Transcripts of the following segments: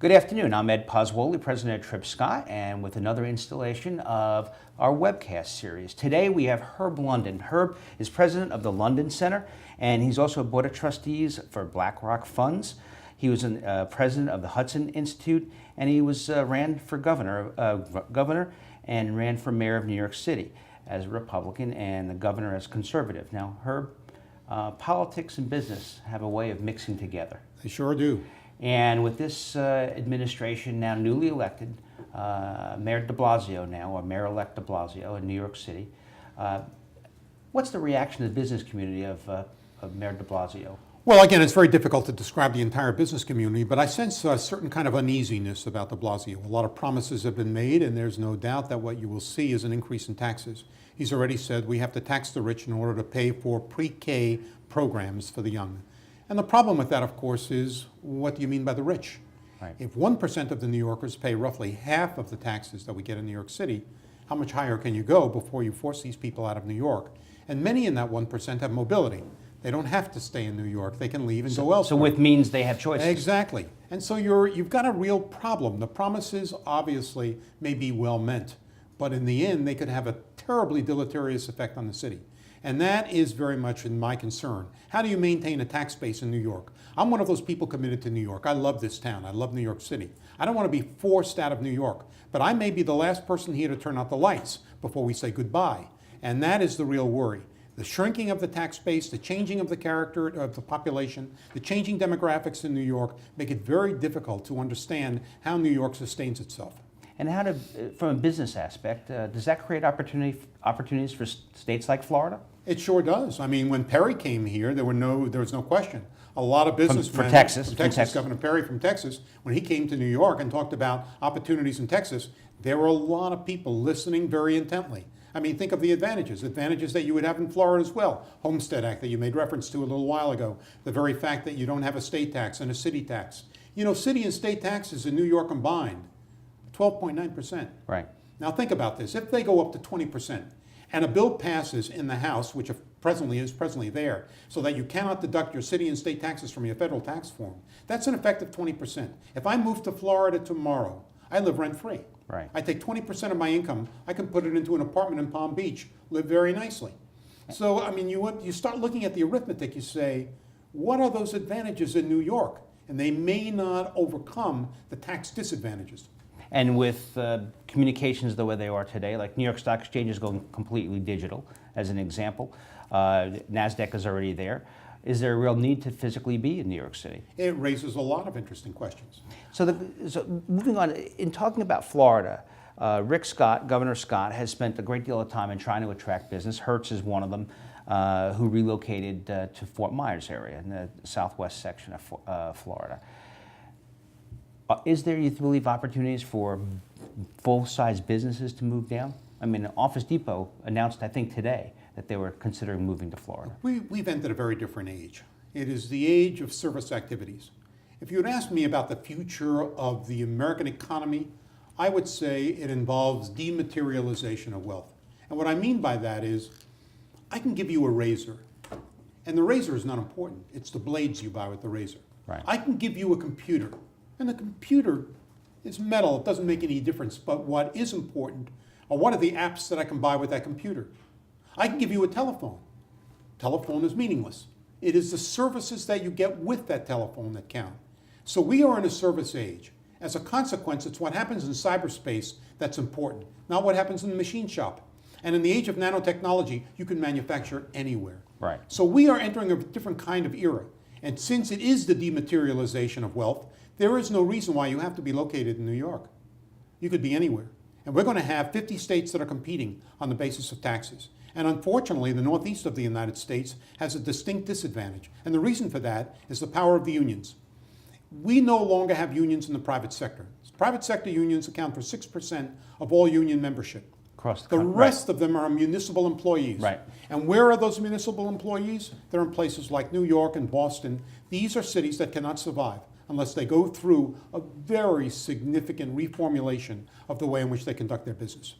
Good afternoon. I'm Ed Poswoli, president of TrippScott, and with another installation of our webcast series. Today we have Herb London. Herb is president of the London Center, and he's also a board of trustees for BlackRock Funds. He was president of the Hudson Institute, and he was ran for governor and ran for mayor of New York City as a Republican and the governor as conservative. Now, Herb, politics and business have a way of mixing together. They sure do. And with this administration now newly elected, Mayor de Blasio now, or Mayor-elect de Blasio in New York City, what's the reaction of the business community of Mayor de Blasio? Well, again, it's very difficult to describe the entire business community, but I sense a certain kind of uneasiness about de Blasio. A lot of promises have been made, and there's no doubt that what you will see is an increase in taxes. He's already said we have to tax the rich in order to pay for pre-K programs for the young. And the problem with that, of course, is what do you mean by the rich? Right. If 1% of the New Yorkers pay roughly half of the taxes that we get in New York City, how much higher can you go before you force these people out of New York? And many in that 1% have mobility. They don't have to stay in New York. They can leave and go elsewhere. So with means they have choices. Exactly. And so you've got a real problem. The promises obviously may be well meant, but in the end they could have a terribly deleterious effect on the city. And that is very much in my concern. How do you maintain a tax base in New York? I'm one of those people committed to New York. I love this town. I love New York City. I don't want to be forced out of New York, but I may be the last person here to turn out the lights before we say goodbye. And that is the real worry. The shrinking of the tax base, the changing of the character of the population, the changing demographics in New York make it very difficult to understand how New York sustains itself. And how from a business aspect, does that create opportunities for states like Florida? It sure does. I mean, when Perry came here, there was no question. A lot of businessmen from Texas, Governor Perry from Texas, when he came to New York and talked about opportunities in Texas, there were a lot of people listening very intently. I mean, think of the advantages that you would have in Florida as well. Homestead Act that you made reference to a little while ago. The very fact that you don't have a state tax and a city tax. You know, city and state taxes in New York combined, 12.9%. Right. Now think about this. If they go up to 20%, and a bill passes in the House, which is presently there, so that you cannot deduct your city and state taxes from your federal tax form, that's an effective 20%. If I move to Florida tomorrow, I live rent-free. Right. I take 20% of my income, I can put it into an apartment in Palm Beach, live very nicely. So, I mean, you start looking at the arithmetic, you say, what are those advantages in New York? And they may not overcome the tax disadvantages. And with communications the way they are today, like New York Stock Exchange is going completely digital, as an example. NASDAQ is already there. Is there a real need to physically be in New York City? It raises a lot of interesting questions. So moving on, in talking about Florida, Rick Scott, Governor Scott, has spent a great deal of time in trying to attract business. Hertz is one of them, who relocated to Fort Myers area in the southwest section of Florida. Is there, you believe, opportunities for full-size businesses to move down? I mean, Office Depot announced, I think, today that they were considering moving to Florida. We've entered a very different age. It is the age of service activities. If you had asked me about the future of the American economy, I would say it involves dematerialization of wealth. And what I mean by that is, I can give you a razor, and the razor is not important. It's the blades you buy with the razor. Right. I can give you a computer, and the computer is metal. It doesn't make any difference. But what is important are what are the apps that I can buy with that computer. I can give you a telephone. Telephone is meaningless. It is the services that you get with that telephone that count. So we are in a service age. As a consequence, it's what happens in cyberspace that's important, not what happens in the machine shop. And in the age of nanotechnology, you can manufacture anywhere. Right. So we are entering a different kind of era. And since it is the dematerialization of wealth, there is no reason why you have to be located in New York. You could be anywhere. And we're going to have 50 states that are competing on the basis of taxes. And unfortunately, the northeast of the United States has a distinct disadvantage. And the reason for that is the power of the unions. We no longer have unions in the private sector. Private sector unions account for 6% of all union membership. Across the rest of them are municipal employees. Right. And where are those municipal employees? They're in places like New York and Boston. These are cities that cannot survive unless they go through a very significant reformulation of the way in which they conduct their business.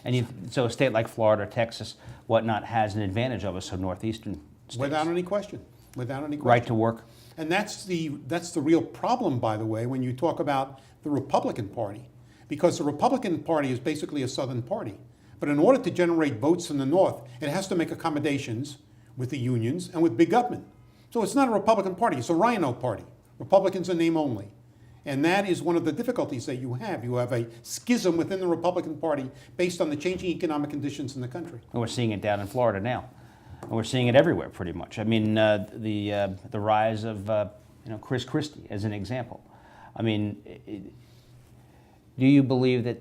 And so a state like Florida, Texas, whatnot, has an advantage over some northeastern states. Without any question. Without any question. Right to work? And that's the real problem, by the way, when you talk about the Republican Party. Because the Republican Party is basically a Southern party. But in order to generate votes in the North, it has to make accommodations with the unions and with big government. So it's not a Republican Party, it's a rhino party. Republicans in name only. And that is one of the difficulties that you have. You have a schism within the Republican Party based on the changing economic conditions in the country. And we're seeing it down in Florida now. And we're seeing it everywhere, pretty much. I mean, the rise of Chris Christie, as an example. I mean, do you believe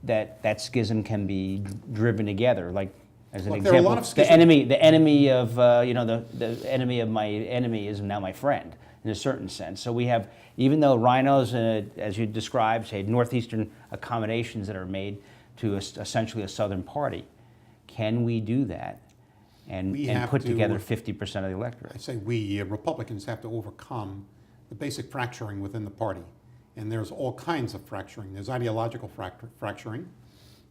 that schism can be driven together? Like, as an example, there are a lot of the enemy of the enemy of my enemy is now my friend, in a certain sense. So we have, even though rhinos, as you described, say northeastern accommodations that are made to essentially a Southern party, can we do that and put together 50% of the electorate? I say we, Republicans, have to overcome the basic fracturing within the party. And there's all kinds of fracturing. There's ideological fracturing.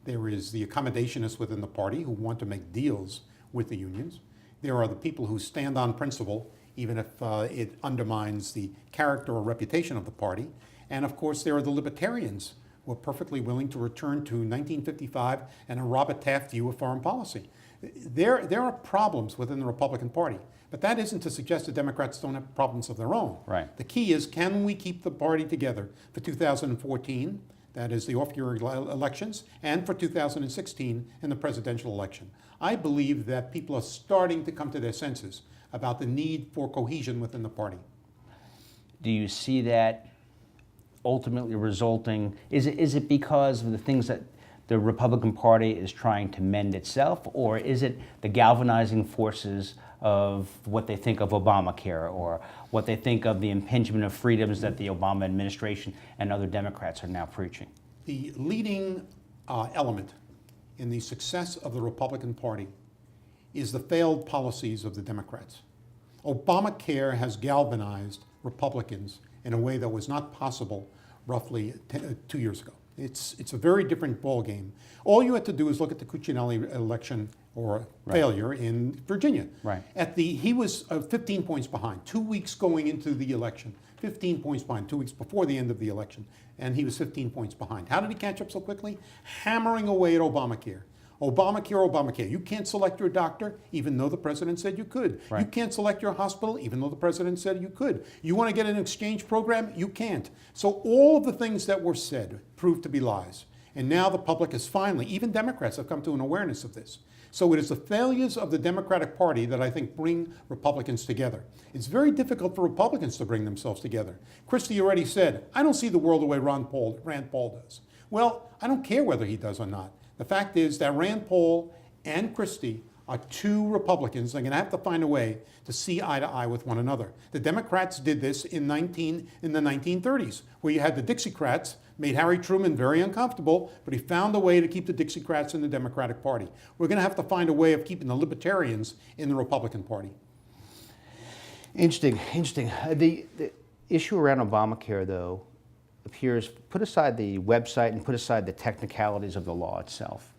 There is the accommodationists within the party who want to make deals with the unions. There are the people who stand on principle, even if it undermines the character or reputation of the party. And of course, there are the libertarians who are perfectly willing to return to 1955 and a Robert Taft view of foreign policy. There are problems within the Republican Party, but that isn't to suggest the Democrats don't have problems of their own. Right. The key is, can we keep the party together for 2014, that is the off-year elections, and for 2016 in the presidential election? I believe that people are starting to come to their senses about the need for cohesion within the party. Do you see that ultimately resulting, is it because of the things that the Republican Party is trying to mend itself, or is it the galvanizing forces of what they think of Obamacare, or what they think of the impingement of freedoms that the Obama administration and other Democrats are now preaching? The leading element in the success of the Republican Party is the failed policies of the Democrats. Obamacare has galvanized Republicans in a way that was not possible roughly 2 years ago. It's a very different ballgame. All you had to do is look at the Cuccinelli election or failure in Virginia. Right. He was 15 points behind, 2 weeks going into the election, 15 points behind, 2 weeks before the end of the election, and he was 15 points behind. How did he catch up so quickly? Hammering away at Obamacare. Obamacare. You can't select your doctor, even though the president said you could. Right. You can't select your hospital, even though the president said you could. You want to get an exchange program? You can't. So all of the things that were said proved to be lies. And now the public is finally, even Democrats have come to an awareness of this. So it is the failures of the Democratic Party that I think bring Republicans together. It's very difficult for Republicans to bring themselves together. Christie already said, I don't see the world the way Rand Paul does. Well, I don't care whether he does or not. The fact is that Rand Paul and Christie are two Republicans. They're going to have to find a way to see eye to eye with one another. The Democrats did this in the 1930s, where you had the Dixiecrats, made Harry Truman very uncomfortable, but he found a way to keep the Dixiecrats in the Democratic Party. We're going to have to find a way of keeping the Libertarians in the Republican Party. Interesting. The issue around Obamacare, though, appears, put aside the website and put aside the technicalities of the law itself,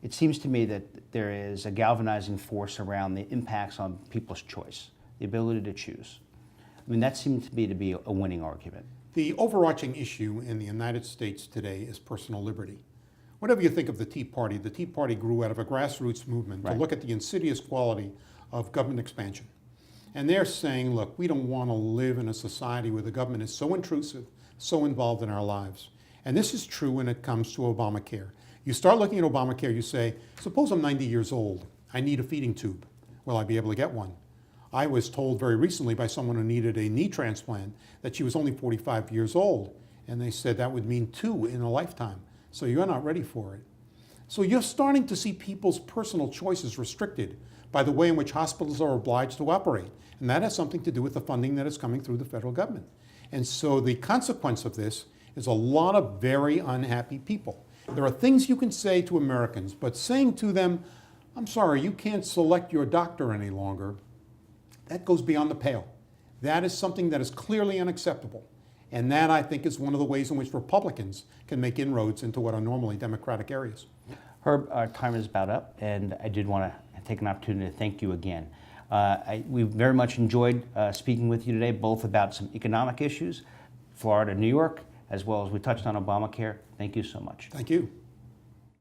it seems to me that there is a galvanizing force around the impacts on people's choice, the ability to choose. I mean, that seems to me to be a winning argument. The overarching issue in the United States today is personal liberty. Whatever you think of the Tea Party grew out of a grassroots movement to look at the insidious quality of government expansion. And they're saying, look, we don't want to live in a society where the government is so intrusive, so involved in our lives. And this is true when it comes to Obamacare. You start looking at Obamacare, you say, suppose I'm 90 years old. I need a feeding tube. Will I be able to get one? I was told very recently by someone who needed a knee transplant that she was only 45 years old. And they said that would mean 2 in a lifetime. So you're not ready for it. So you're starting to see people's personal choices restricted by the way in which hospitals are obliged to operate. And that has something to do with the funding that is coming through the federal government. And so the consequence of this is a lot of very unhappy people. There are things you can say to Americans, but saying to them, I'm sorry, you can't select your doctor any longer, that goes beyond the pale. That is something that is clearly unacceptable. And that, I think, is one of the ways in which Republicans can make inroads into what are normally Democratic areas. Herb, our time is about up, and I did want to take an opportunity to thank you again. We very much enjoyed speaking with you today, both about some economic issues, Florida, New York, as well as we touched on Obamacare. Thank you so much. Thank you.